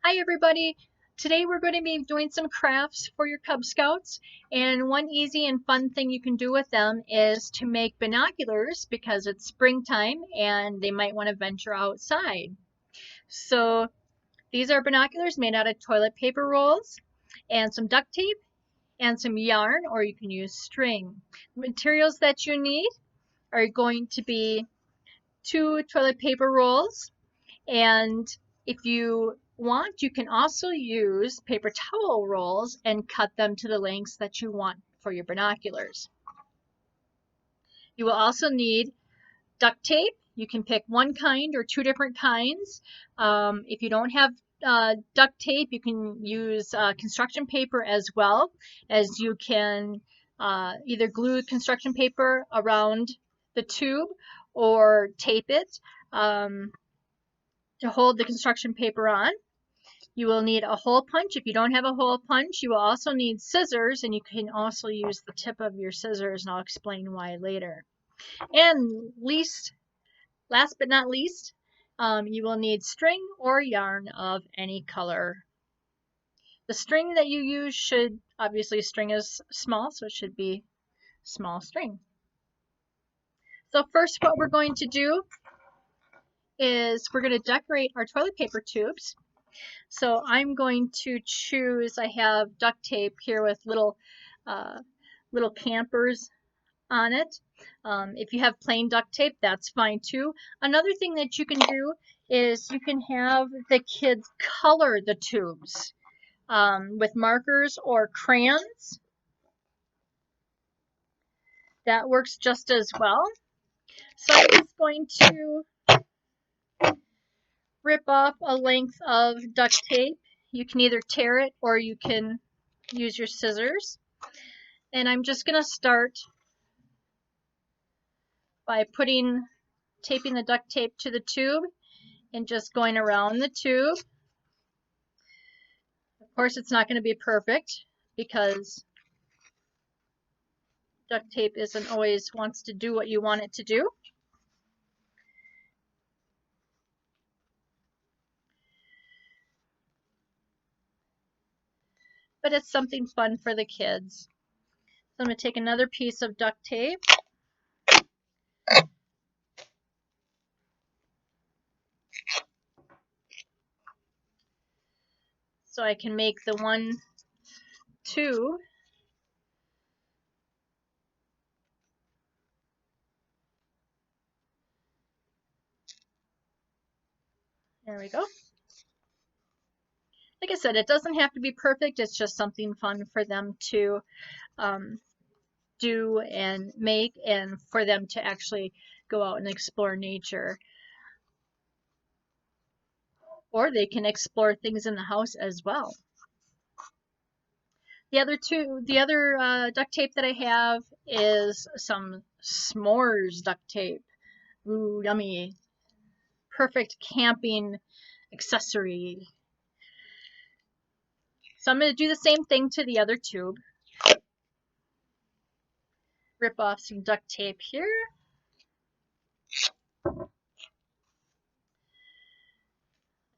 Hi everybody! Today we're going to be doing some crafts for your Cub Scouts, and one easy and fun thing you can do with them is to make binoculars because it's springtime and they might want to venture outside. So these are binoculars made out of toilet paper rolls and some duct tape and some yarn, or you can use string. The materials that you need are going to be 2 toilet paper rolls, and if you want, you can also use paper towel rolls and cut them to the lengths that you want for your binoculars. You will also need duct tape. You can pick one kind or 2 different kinds. If you don't have duct tape, you can use construction paper as well, as you can either glue construction paper around the tube or tape it to hold the construction paper on. You will need a hole punch. If you don't have a hole punch, you will also need scissors, and you can also use the tip of your scissors, and I'll explain why later. And last but not least, you will need string or yarn of any color. The string that you use should, obviously string is small, so it should be small string. So first what we're going to do is we're going to decorate our toilet paper tubes. So I'm going to choose, I have duct tape here with little campers on it. If you have plain duct tape, that's fine too. Another thing that you can do is you can have the kids color the tubes with markers or crayons. That works just as well. So I'm just going to rip off a length of duct tape. You can either tear it or you can use your scissors. And I'm just going to start by taping the duct tape to the tube and just going around the tube. Of course, it's not going to be perfect because duct tape isn't always wants to do what you want it to do. But it's something fun for the kids. So I'm going to take another piece of duct tape. So I can make the one tube. There we go. Like I said, it doesn't have to be perfect. It's just something fun for them to do and make, and for them to actually go out and explore nature. Or they can explore things in the house as well. The other duct tape that I have is some s'mores duct tape. Ooh, yummy. Perfect camping accessory. So I'm going to do the same thing to the other tube. Rip off some duct tape here.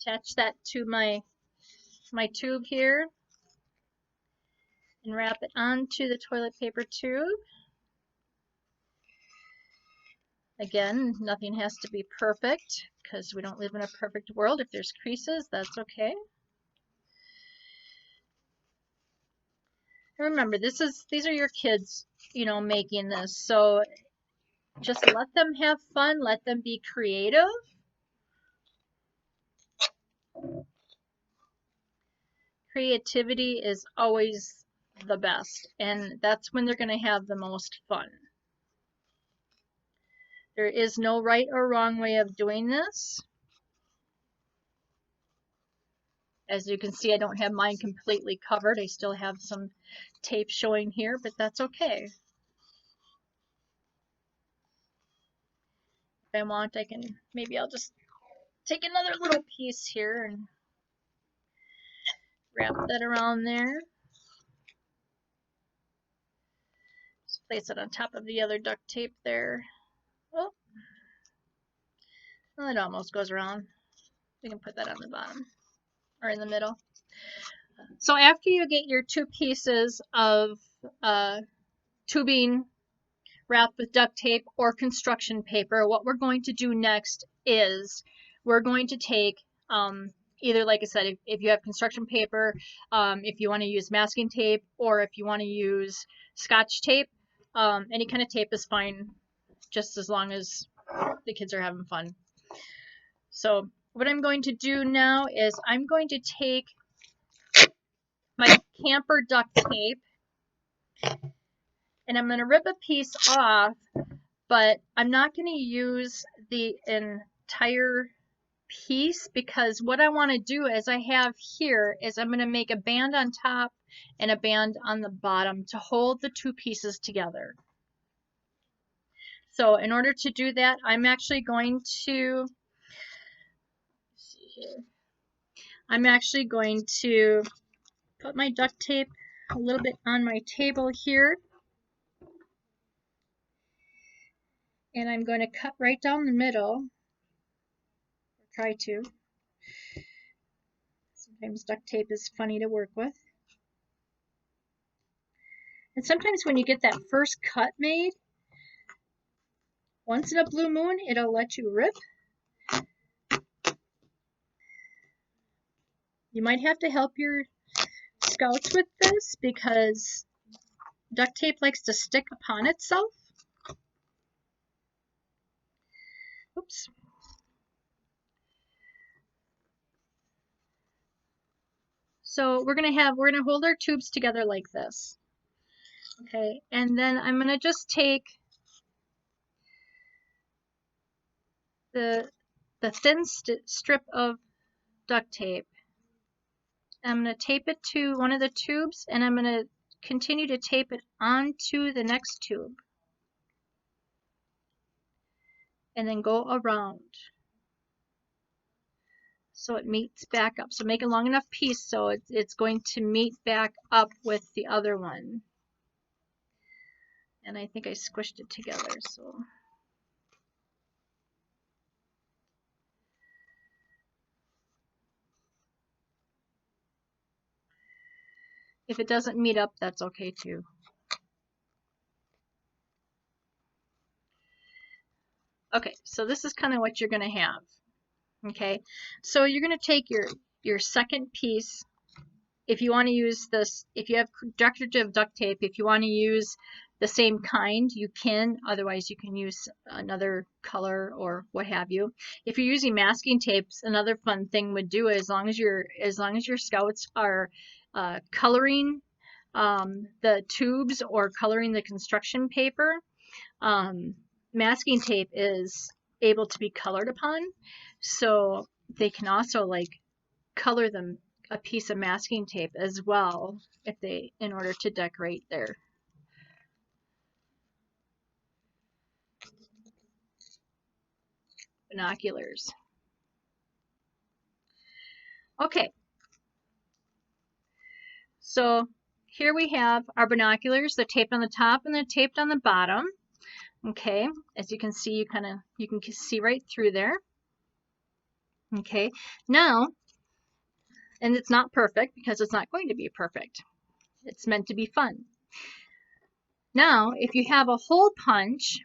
Attach that to my tube here. And wrap it onto the toilet paper tube. Again, nothing has to be perfect because we don't live in a perfect world. If there's creases, that's okay. And remember, these are your kids, making this. So just let them have fun, let them be creative. Creativity is always the best, and that's when they're going to have the most fun. There is no right or wrong way of doing this. As you can see, I don't have mine completely covered. I still have some tape showing here, but that's okay. If I want, maybe I'll just take another little piece here and wrap that around there. Just place it on top of the other duct tape there. Oh, well, it almost goes around. We can put that on the bottom. or in the middle. So after you get your 2 pieces of tubing wrapped with duct tape or construction paper, what we're going to do next is we're going to take either, like I said, if you have construction paper, if you want to use masking tape, or if you want to use Scotch tape, any kind of tape is fine, just as long as the kids are having fun. So what I'm going to do now is I'm going to take my camper duct tape and I'm going to rip a piece off, but I'm not going to use the entire piece, because what I want to do as I have here is I'm going to make a band on top and a band on the bottom to hold the 2 pieces together. So in order to do that, I'm actually going to put my duct tape a little bit on my table here, and I'm going to cut right down the middle, or try to. Sometimes duct tape is funny to work with. And sometimes when you get that first cut made, once in a blue moon, it'll let you rip. You might have to help your scouts with this because duct tape likes to stick upon itself. Oops. So we're gonna hold our tubes together like this. Okay, and then I'm gonna just take the thin strip of duct tape. I'm gonna tape it to one of the tubes, and I'm gonna continue to tape it onto the next tube, and then go around so it meets back up. So make a long enough piece so it's going to meet back up with the other one. And I think I squished it together, so. If it doesn't meet up, that's okay too. Okay, so this is kind of what you're gonna have. Okay, so you're gonna take your second piece. If you want to use this, if you have decorative duct tape, if you want to use the same kind, you can. Otherwise, you can use another color or what have you. If you're using masking tapes, another fun thing would do is, as long as your scouts are coloring the tubes or coloring the construction paper, masking tape is able to be colored upon, so they can also like color them a piece of masking tape as well if they, in order to decorate their binoculars. Okay, so here we have our binoculars. They're taped on the top and they're taped on the bottom. Okay, as you can see, you can see right through there. Okay, now, and it's not perfect because it's not going to be perfect. It's meant to be fun. Now, if you have a hole punch,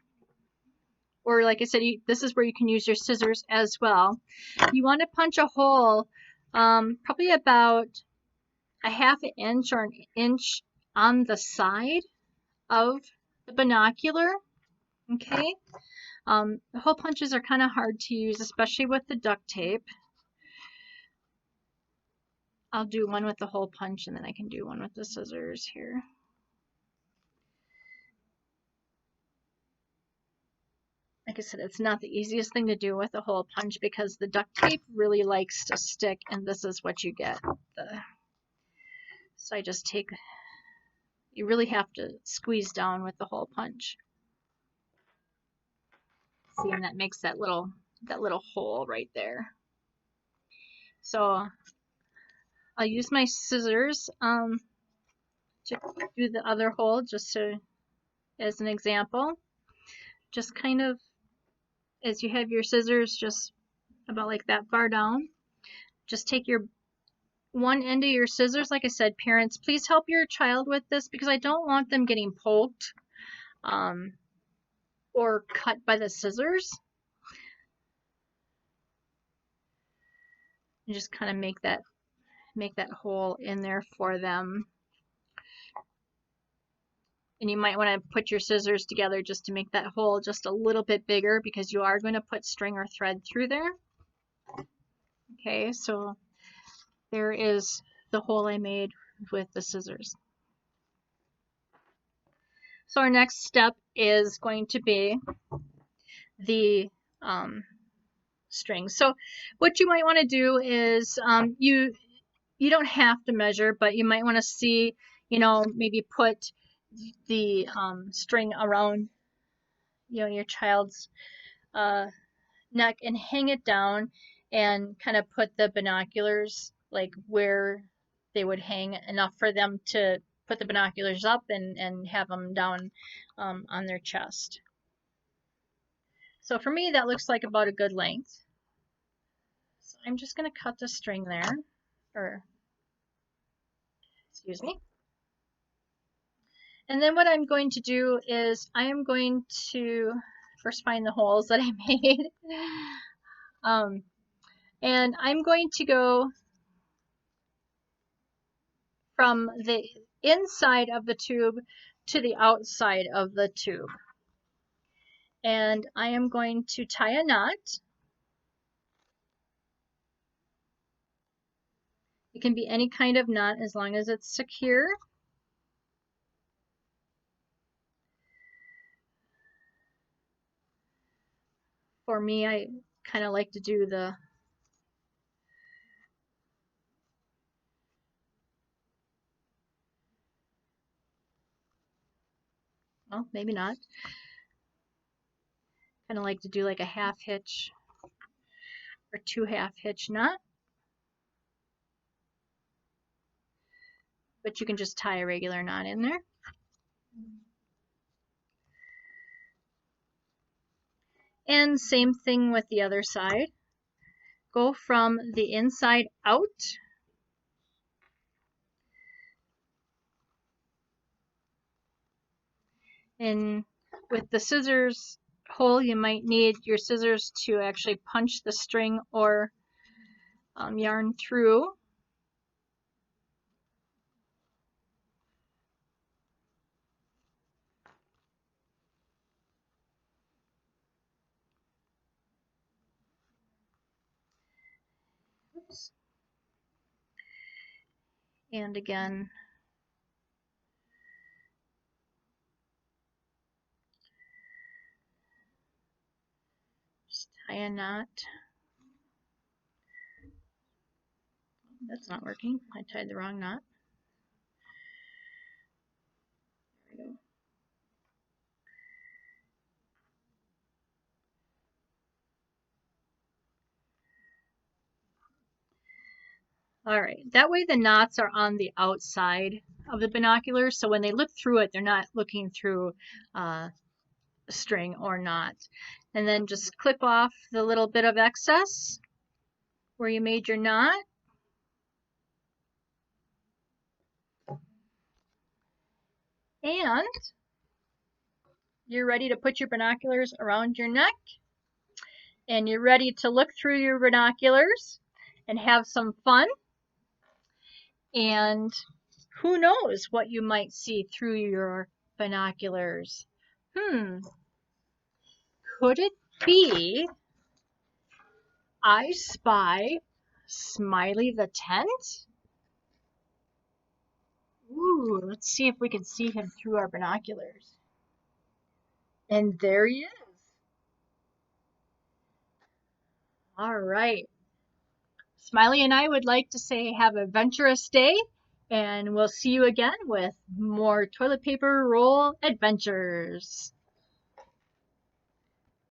or like I said, this is where you can use your scissors as well. You want to punch a hole probably about a ½ inch or an inch on the side of the binocular. Okay, the hole punches are kind of hard to use, especially with the duct tape. I'll do one with the hole punch and then I can do one with the scissors here. Like I said, it's not the easiest thing to do with a hole punch because the duct tape really likes to stick, and this is what you get. So I just take, you really have to squeeze down with the hole punch. See, and that makes that little hole right there. So I'll use my scissors to do the other hole, just as an example. Just kind of, as you have your scissors just about like that far down, just take your one end of your scissors. Like I said, parents, please help your child with this because I don't want them getting poked or cut by the scissors. And just kind of make that hole in there for them. And you might want to put your scissors together just to make that hole just a little bit bigger because you are going to put string or thread through there. Okay, so there is the hole I made with the scissors. So our next step is going to be the string. So what you might want to do is you don't have to measure, but you might want to see, maybe put the string around, your child's neck and hang it down and kind of put the binoculars like where they would hang, enough for them to put the binoculars up and have them down on their chest. So for me, that looks like about a good length. So I'm just going to cut the string there, or excuse me. And then what I'm going to do is I am going to first find the holes that I made. And I'm going to go from the inside of the tube to the outside of the tube. And I am going to tie a knot. It can be any kind of knot as long as it's secure. For me, I kind of like to do the well, maybe not. Kind of like to do like a half hitch or 2 half hitch knot. But you can just tie a regular knot in there. And same thing with the other side. Go from the inside out. And with the scissors hole, you might need your scissors to actually punch the string or yarn through. Oops. And again, just tie a knot. That's not working. I tied the wrong knot. There we go. All right, that way the knots are on the outside of the binoculars, so when they look through it, they're not looking through a string or knot. And then just clip off the little bit of excess where you made your knot. And you're ready to put your binoculars around your neck. And you're ready to look through your binoculars and have some fun. And who knows what you might see through your binoculars? Could it be I spy Smiley the tent? Ooh, let's see if we can see him through our binoculars. And there he is. All right. Smiley and I would like to say have a adventurous day, and we'll see you again with more toilet paper roll adventures.